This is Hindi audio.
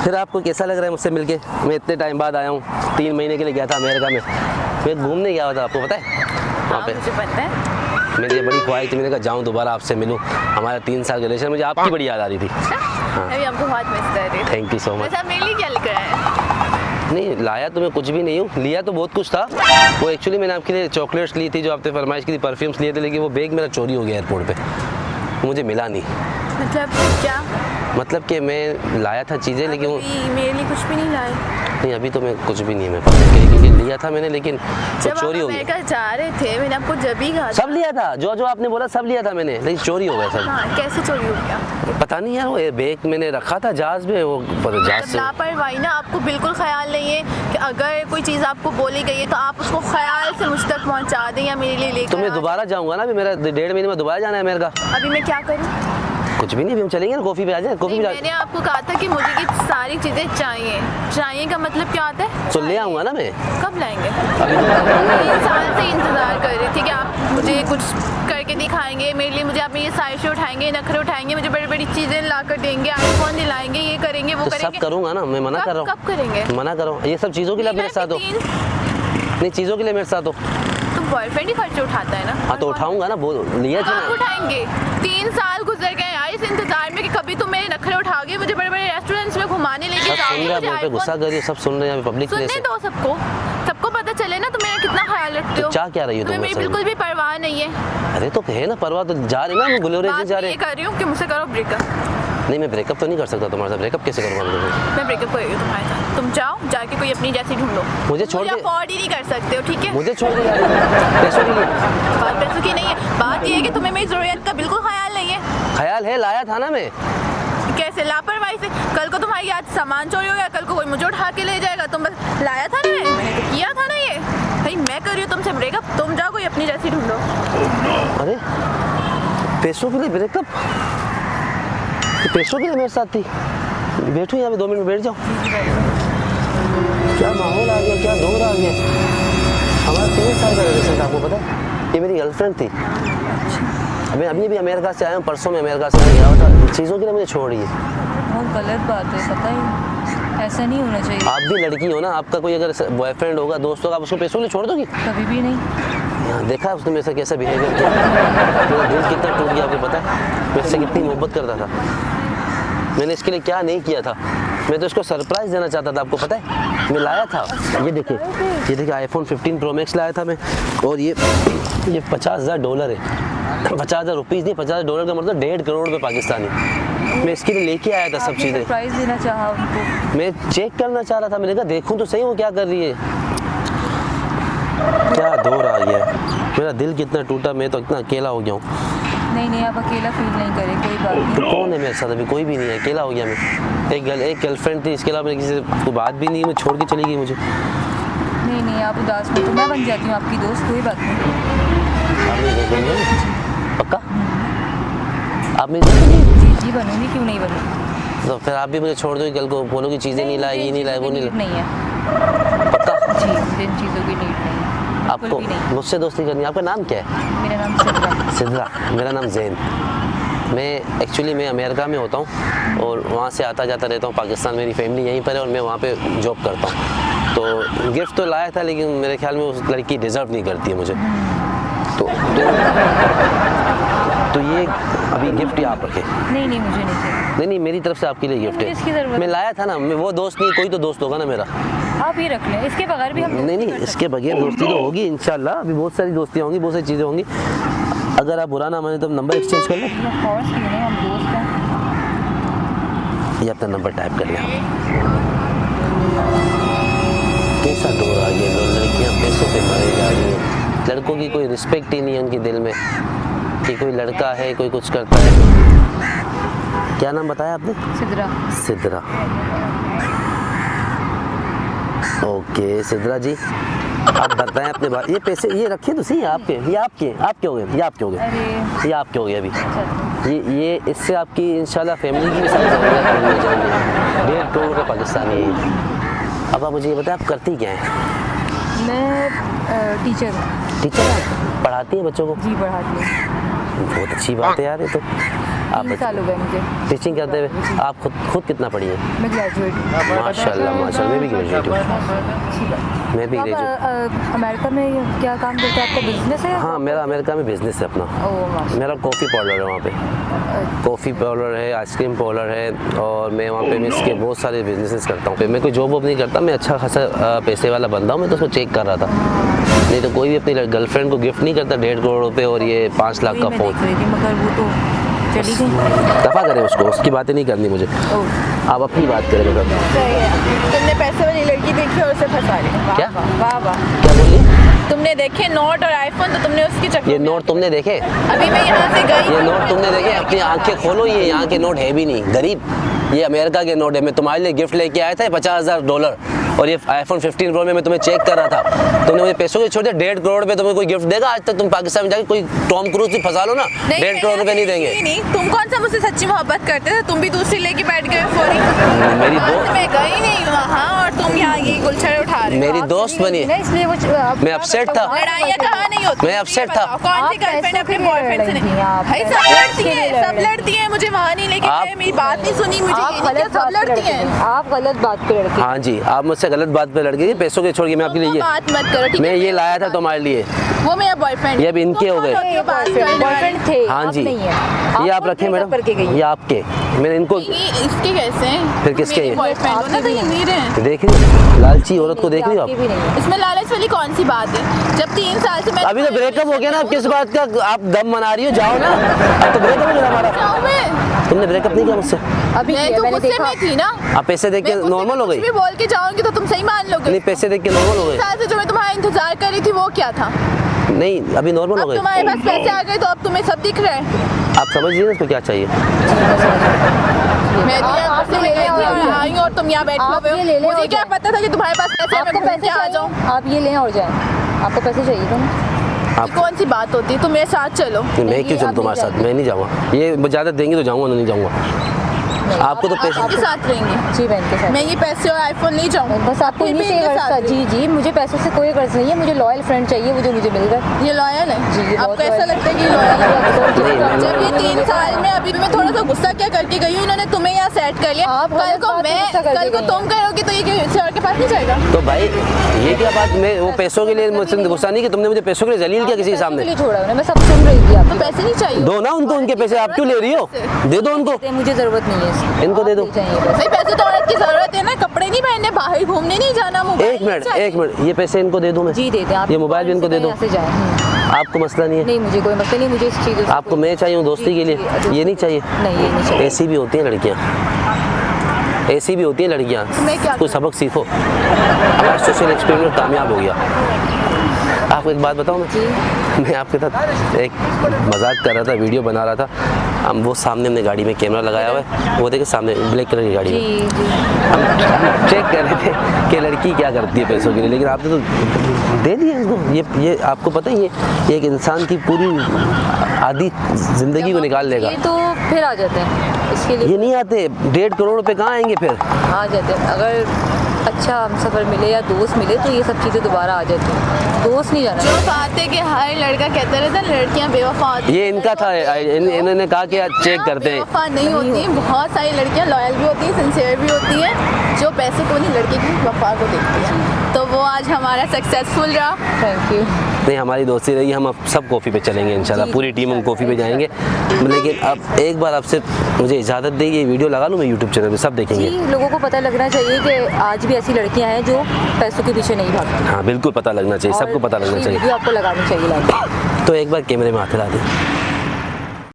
फिर आपको कैसा लग रहा है मुझसे मिलके? मैं इतने टाइम बाद आया हूँ, 3 महीने के लिए गया था अमेरिका में, मैं घूमने गया था, आपको पता है? वहाँ पे मुझे पता है। मेरी बड़ी ख्वाहिश थी, मैंने कहा जाऊँ दोबारा आपसे मिलूँ, हमारा 3 साल का रिलेशन, मुझे आपकी बड़ी याद आ रही थी। हाँ। अभी आपको बहुत मिस कर रही थी। Thank you so much. वैसे मेरे लिए क्या लेकर आए? नहीं लाया तो मैं कुछ भी नहीं हूँ, लिया तो बहुत कुछ था। वो एक्चुअली मैंने आपके लिए चॉकलेट्स ली थी जो आपने फरमाइश की थी, परफ्यूम्स लिए थे, लेकिन वो बैग मेरा चोरी हो गया एयरपोर्ट पे, मुझे मिला नहीं। मतलब क्या? मतलब कि मैं लाया था चीज़ें लेकिन वो मेरे लिए कुछ भी नहीं लाए। नहीं, अभी तो मैं कुछ भी नहीं है मेरे पास, क्योंकि लिया था मैंने लेकिन वो चोरी हो गया। जब आप जा रहे थे मैंने आपको जब ही कहा सब लिया था, जो जो आपने बोला सब लिया था मैंने, लेकिन चोरी हो गया सब। हाँ, कैसे चोरी हो गया? पता नहीं यार, वो बैग मैंने रखा था जहाज में, वो जहाज से। लापरवाही ना, आपको बिल्कुल ख्याल नहीं है कि अगर कोई चीज़ आपको बोली गई है तो आप उसको ख्याल से मुझ तक पहुँचा दें या मेरे लिए लेकर। तो मैं दोबारा जाऊँगा ना, अभी मेरा 1.5 महीने में दोबारा जाना है अमेरिका। अभी मैं क्या करूँ? कुछ भी नहीं, अभी हम चलेंगे ना, कॉफ़ी पे आ जाए, कॉफ़ी पे। मैंने आपको कहा था कि मुझे ये सारी चीज़ें चाहिए। चाहिए का मतलब क्या होता है? तो ले आऊँगा ना मैं। कब लाएंगे? अभी तो 3 साल से इंतज़ार कर रही थी कि आप मुझे कुछ करके दिखाएंगे मेरे लिए, मुझे आप ये साइड उठाएंगे, नखरे उठाएंगे, मुझे बड़ी बड़ी चीज़ें ला कर देंगे, आईफोन दिलाएंगे, ये करेंगे वो तो करेंगे। सब करूँगा ना, मैं मना कर रहा हूँ। कब करेंगे? मना कर रहा हूँ, ये सब चीज़ों के लिए आप मेरे साथ हो। नहीं, चीज़ों के लिए मेरे साथ हो। तो बॉयफ्रेंड ही खर्चे उठाता है ना? हाँ तो उठाऊंगा ना, बोल लिया था आप ना। उठाएंगे। 3 साल गुजर गए यार इस इंतजार में कि कभी तुम मेरे नखरे उठाओगे, मुझे बड़े बड़े रेस्टोरेंट्स में घुमाने लेके सब सुन रहे जाओगे। हैं, आप पे गुस्सा कर रही हो, सब सुन रहे हैं पब्लिक प्लेस सुनने है। दो सबको, सबको पता चले ना तुम मेरा कितना ख्याल रखते हो। तो चाह क्या रही हो तुम तुम्हें मेरी मुझसे? बिल्कुल भी परवाह नहीं है। अरे तो कहे ना परवाह, तो जा रहे ना, हम ग्लोरी से बात जा मैं रहे ये हैं। कर रही हूँ कि मुझसे करो ब्रेकअप। नहीं मैं ब्रेकअप तो नहीं कर सकता तुम्हारे साथ, ब्रेकअप कैसे करूँगा मैं ब्रेकअप कर रही हूँ तुम्हारे साथ। तुम जाओ जाके कोई अपनी जैसी ढूंढो। मुझे छोड़ के अफोर्ड ही नहीं कर सकते हो, ठीक है? मुझे छोड़ के जा रही हो पैसों के लिए? बात पैसों की नहीं है, बात ये है कि तुम्हें मेरी जरूरत का बिल्कुल ख्याल नहीं है। ख्याल है, लाया था ना मैं। कैसे लापरवाही से? कल को तुम्हारी याद सामान चोरी हो गया, कल को कोई मुझे उठा के ले जाएगा, तुम बस लाया था ना, मैंने तो किया था ना ये। भाई मैं कर रही हूँ तुमसे ब्रेकअप, तुम जाओ कोई अपनी जैसी ढूंढो। अरे पैसों के लिए ब्रेकअप? पैसों के लिए मेरे साथ थी? बैठो यहाँ पे 2 मिनट बैठ जाओ। क्या माहौल आ गया, क्या दौर आ गया। हमारा 3 साल का रिलेशन था, आपको पता है? ये मेरी गर्लफ्रेंड थी। मैं अभी भी अमेरिका से आया हूँ, परसों में अमेरिका से आया था, चीज़ों के लिए मुझे छोड़ रही है। बहुत गलत बात है, पता है, ऐसा नहीं होना चाहिए। आप भी लड़की हो ना, आपका कोई अगर बॉयफ्रेंड होगा, दोस्त होगा, आप उसको पैसों के लिए छोड़ दोगी? कभी भी नहीं। यहाँ देखा उसने मेरे से कैसा बिहेवियर किया, मेरा दिल कितना टूट गया, आपको पता है? मेरे से कितनी मोहब्बत करता था, मैंने इसके लिए क्या नहीं किया था। मैं तो इसको सरप्राइज़ देना चाहता था, आपको पता है? मैं लाया था, ये देखिए आईफोन 15 प्रो मैक्स लाया था मैं, और ये $50,000 है। 50,000 रुपीज़ नहीं, $50,000 का मतलब 1.5 करोड़ रुपये पाकिस्तानी। मैं इसके लिए लेके आया था सब चीज़ें। सरप्राइज देना चाहा उनको। मैं चेक करना चाह रहा था, मैंने कहा देखूं तो सही वो क्या कर रही है। क्या दौर आ गया, मेरा दिल कितना टूटा, मैं तो इतना अकेला हो गया हूँ। नहीं आप अकेला फील नहीं करें, कोई बात नहीं। तो कौन है मेरे साथ? अभी कोई भी नहीं है, अकेला हो गया मैं। एक गर्लफ्रेंड थी, इसके अलावा मेरे किसी से कोई बात भी नहीं, मैं छोड़ के चली गई मुझे। नहीं आप उदास मत हो, मैं बन जाती हूँ आपकी दोस्त, कोई बात नहीं। आप मेरी दोस्त बन पक्का? आप मेरी दोस्त नहीं? जी बनूंगी, क्यों नहीं बनूंगी। तो फिर आप भी मुझे छोड़ दो, कल को बोलोगी चीज़ें नहीं लाई, ये नहीं लाई, वो नहीं लाई। नहीं है पक्का? जी, जिन चीज़ों की नीड नहीं है, आपको मुझसे दोस्ती करनी है। आपका नाम क्या है? मेरा नाम सिद्रा। सिद्रा। मेरा नाम जैन। मैं अमेरिका में होता हूँ और वहाँ से आता जाता रहता हूँ पाकिस्तान, मेरी फैमिली यहीं पर है और मैं वहाँ पे जॉब करता हूँ। तो गिफ्ट तो लाया था, लेकिन मेरे ख्याल में उस लड़की डिज़र्व नहीं करती है मुझे। तो ये अभी गिफ्ट ही आप रखें। नहीं मुझे नहीं चाहिए। नहीं मेरी तरफ से आपके लिए गिफ्ट इसकी है। ज़रूरत मैं लाया था ना, मैं वो दोस्त नहीं, कोई तो दोस्त होगा ना मेरा। आप ही रख लें, इसके बगैर भी हम नहीं इसके बगैर दोस्ती तो होगी इंशाल्लाह, अभी बहुत सारी दोस्तियाँ होंगी, बहुत सारी चीज़ें होंगी। अगर आप बुरा ना माने तो नंबर एक्सचेंज कर लें। हम दोस्त हैं। ये अपना नंबर टाइप कर लिया। कैसा दौर आ गया, लड़कियाँ पैसों पे मारी जा रही हैं, लड़कों की कोई रिस्पेक्ट ही नहीं है उनके दिल में कि कोई लड़का है, कोई कुछ करता है। क्या नाम बताया आपने? सिद्रा। ओके सिद्रा जी, आप बताएं अपने बारे। ये पैसे ये रखे तो सही, आपके ये आपके हो गए, ये आपके हो गए अभी। ये इससे आपकी इंशाल्लाह फैमिली की भी सारी ज़रूरत पूरी हो जाएगी। 1.5 करोड़ का पाकिस्तानी है। अब आप मुझे ये बताएं, आप करती क्या हैं? मैं टीचर हूँ। टीचर हैं? पढ़ाती हैं बच्चों को? जी पढ़ाती हूँ। बहुत अच्छी बात है यार, ये तो आप 3 साल हो गए मुझे। टीचिंग करते हुए। आप खुद कितना पढ़ी हैं? मैं ग्रेजुएट हूँ। माशाल्लाह माशाल्लाह, मैं भी ग्रेजुएट हूँ। मैं भी आप ग्रेजुएट। अमेरिका में क्या काम करते हैं? आपका बिजनेस है? हाँ, मेरा अमेरिका में बिजनेस है अपना। ओह माशाल्लाह। मेरा कॉफ़ी पार्लर है वहाँ पे। कॉफ़ी पार्लर है, आइसक्रीम पार्लर है, और मैं वहाँ पे मिस के बहुत सारे बिजनेसेस करता हूँ। मैं कोई जॉब वॉब नहीं करता, मैं अच्छा खासा पैसे वाला बंदा हूँ। मैं तो उसको चेक कर रहा था, नहीं तो कोई भी अपनी गर्लफ्रेंड को गिफ्ट नहीं करता 1.5 करोड़ रुपए और ये 5 लाख का मैं फ़ोन। देख रही थी मगर वो तो चली गई। दफ़ा करें उसको, उसकी बातें नहीं करनी मुझे। ओह, आप अपनी बात करें मतलब। सही है, तुमने पैसे वाली लड़की देखी और उसे फंसा लिया। क्या? वाह वाह। क्या बोलिए? तुमने देखे नोट और आईफोन, तो तुमने उसकी चक्कर ये में नोट तुमने देखे? अभी मैं यहाँ से गई। ये नोट तुमने देखे? अपनी आंखें खोलो, ये यहाँ के नोट है भी नहीं, गरीब। ये अमेरिका के नोट है। मैं तुम्हारे लिए गिफ्ट लेके आया था $50,000, और ये आईफोन 15 प्रो में मैं तुम्हें चेक कर रहा था। तुमने मुझे पैसों के छोड़ दिया। 1.5 करोड़ रुपए तुम्हें कोई गिफ्ट देगा? आज तक तुम पाकिस्तान में जाके कोई टॉम क्रूज भी फंसा लो ना, 1.5 करोड़ रुपए नहीं देंगे। नहीं, तुम कौन सा मुझसे सच्ची मोहब्बत करते थे? तुम भी दूसरी लेके बैठ गए फौरी। मेरी वहाँ से दोस्त, मैं गई नहीं वहाँ, और तुम यहाँ ये गुलछड़े उठा रहे हो। मेरी दोस्त बनी। नहीं, इसलिए वो मैं अपसेट था। लड़ाइयाँ कहाँ नहीं होती? मैं upset था। कौन सी आप गर्लफ्रेंड पैसों अपने के लिए बॉयफ्रेंड से लड़ रही नहीं? थी आप, भाई सब पैसों लड़ती के हैं, लिए सब लड़ लड़ती हैं। मुझे वहाँ नहीं लेके आप- गए, मेरी बात नहीं सुनी, मुझे ये आप नहीं गलत किया, सब बात पे लड़ती लड़के हैं। आप गलत बात पे लड़के। हाँ जी, आप मुझसे गलत बात पे लड़ गई। पैसों के छोड़ के मैं आपके लिए बात मत करो, ठीक है? मैं ये लाया था तुम्हारे लिए। वो मेरा बॉयफ्रेंड। ये अब इनके हो गए। बॉयफ्रेंड थे, हाँ आप जी, नहीं है। ये आप कौन रखें breakup मैडम, करके गई? ये आपके। मैंने इनको ये इसके कैसे हैं? फिर किसके हैं? बॉयफ्रेंड हो ना, तो ये मेरे हैं। देख रही हो लालची औरत को, देख रही हो आपके आप? भी नहीं है। इसमें लालच वाली कौन सी बात है? जब 3 साल से मैं अभी तो ब्रेकअप हो गया ना, अब किस बात का आप दम मना रही हो? जाओ ना, अब तो ब्रेकअप हो गया हमारा। जाऊँ मैं? तुमने ब्रेकअप नहीं किया मुझसे? अभी मैं किया, तो मैंने गुस्से देखा। में थी ना। आप पैसे देख के मैं गुस्से नॉर्मल में हो कुछ गई? भी बोल के जाऊंगी तो तुम सही मान लोगे। नहीं, पैसे देख के नॉर्मल हो 3 गए? साल से जो मैं तुम्हारा इंतजार कर रही थी वो क्या था? नहीं, अभी नॉर्मल हो अब गए। तुम्हारे पास पैसे आ गए तो अब तुम्हें सब दिख रहा है। आप समझ लीजिए इसको क्या चाहिए। मैं तो यहाँ गुस्से में गई थी और आई हूँ और तुम यहाँ बैठे आप हुए ये ले हो। लें मुझे और क्या जाएं। पता था कि तुम्हारे पास पैसे हैं, आपको मैं घूम पैसे के आ जाऊँ। चाहिए, आप ये लें और जाएं। आपको पैसे चाहिए तो ये कौन सी बात होती है? तुम मेरे साथ चलो। मैं नहीं, क्यों चलूँ आप तुम्हारे नहीं साथ? मैं नहीं जाऊँगा। ये ज़्यादा देंगे तो जाऊँगा, नहीं जाऊँगा। आपको तो आप पैसे किसके साथ रहेंगे? जी, मैं इनके साथ। मैं ये पैसे और आईफोन नहीं जाऊँ। बस आपको फिर इन्हीं भी से इनके गर्ज साथ था। रहिए। जी, मुझे पैसों से कोई गर्ज नहीं है। मुझे लॉयल फ्रेंड चाहिए, वो जो मुझे मिल गए। ये लॉयल है? जी, ये बहुत आपको ऐसा loyal लगता है कि लॉयल है? नहीं, जब ये 3 साल में अभी मैं थोड़ा सा गुस्सा क्या करके गई हूँ, इन्होंने तुम्हें यहाँ सेट कर लिया। आप कल गलत को बात पे मैं, गुस्सा करके कल को गई तुम करोगी तो ये किसी और के पास नहीं जाएगा। तो भाई ये क्या बात? मैं वो पैसों के लिए मुझसे गुस्सा नहीं कि तुमने मुझे पैसों के लिए जलील किया किसी के पैसों सामने। के लिए छोड़ा उन्हें, मैं सब सुन रही थी। तो पैसे नहीं चाहिए? दो ना उनको, उनके पैसे। आप क्यों ले रही हो? दे दो उनको। मुझे जरूरत नहीं है इसकी। इनको दे आप दो। ले जाइए बस। भाई पैसे तो औरत की जरूरत है ना, कपड़े नहीं पहनने, बाहर घूमने नहीं जाना, मोबाइल एक मिनट, नहीं चाहिए। एक मिनट, ये पैसे इनको दे दूं मैं? जी दे दें आप। ये मोबाइल भी इनको दे दो। यहाँ से जाए। आपको मसला नहीं है? नहीं, मुझे कोई मसला नहीं, मुझे इस चीज़ से आपको मैं चाहिए हूँ दोस्ती के लिए, ये नहीं चाहिए? नहीं, ये नहीं चाहिए। ऐसी भी होती हैं लड़कियाँ, ऐसी भी होती हैं लड़कियाँ। मैं क्या कोई सबक सीखो। हमारा सोशल एक्सपेरिमेंट कामयाब हो गया। आपको एक बात बताऊँ मैं आपके साथ एक मजाक कर रहा था, वीडियो बना रहा था। हम वो सामने हमने गाड़ी में कैमरा लगाया हुआ है, वो देखे सामने ब्लैक कलर की गाड़ी में। जी जी। हम चेक कर रहे थे कि लड़की क्या करती है पैसों के लिए, लेकिन आपने तो दे दिया इसको। ये आपको पता ही है, ये एक इंसान की पूरी आधी ज़िंदगी को निकाल लेगा। ये तो फिर आ जाते हैं इसके लिए। ये नहीं आते। 1.5 करोड़ रुपए कहाँ आएंगे फिर? आ जाते हैं। अगर अच्छा हमसफ़र मिले या दोस्त मिले तो ये सब चीज़ें दोबारा आ जाती हैं। दोस्त नहीं जाना। जो बात है कि हर लड़का कहता रहता है लड़कियां बेवफा होती हैं। ये इनका था, इन्होंने कहा कि आज चेक करते हैं। बेवफा नहीं होती, बहुत सारी लड़कियां लॉयल भी होती हैं, सिंसियर भी होती हैं, जो पैसे को नहीं लड़के की वफा को देखती हैं। तो वो आज हमारा सक्सेसफुल रहा। Thank you. नहीं, हमारी दोस्ती रही। हम अब सब कॉफ़ी पे चलेंगे इंशाल्लाह, जी, पूरी टीम हम इंशाल्लाह, कॉफ़ी पे जाएंगे। लेकिन अब एक बार आपसे मुझे इजाज़त देगी, ये वीडियो लगा लूँ मैं यूट्यूब चैनल पे, सब जी, देखेंगे। लोगों को पता लगना चाहिए कि आज भी ऐसी लड़कियां हैं जो पैसों के पीछे नहीं भागती। हाँ बिल्कुल पता लगना चाहिए, सबको पता लगना ये चाहिए। वीडियो आपको लगानी चाहिए लाइक। तो एक बार कैमरे में हाथ हिला दें।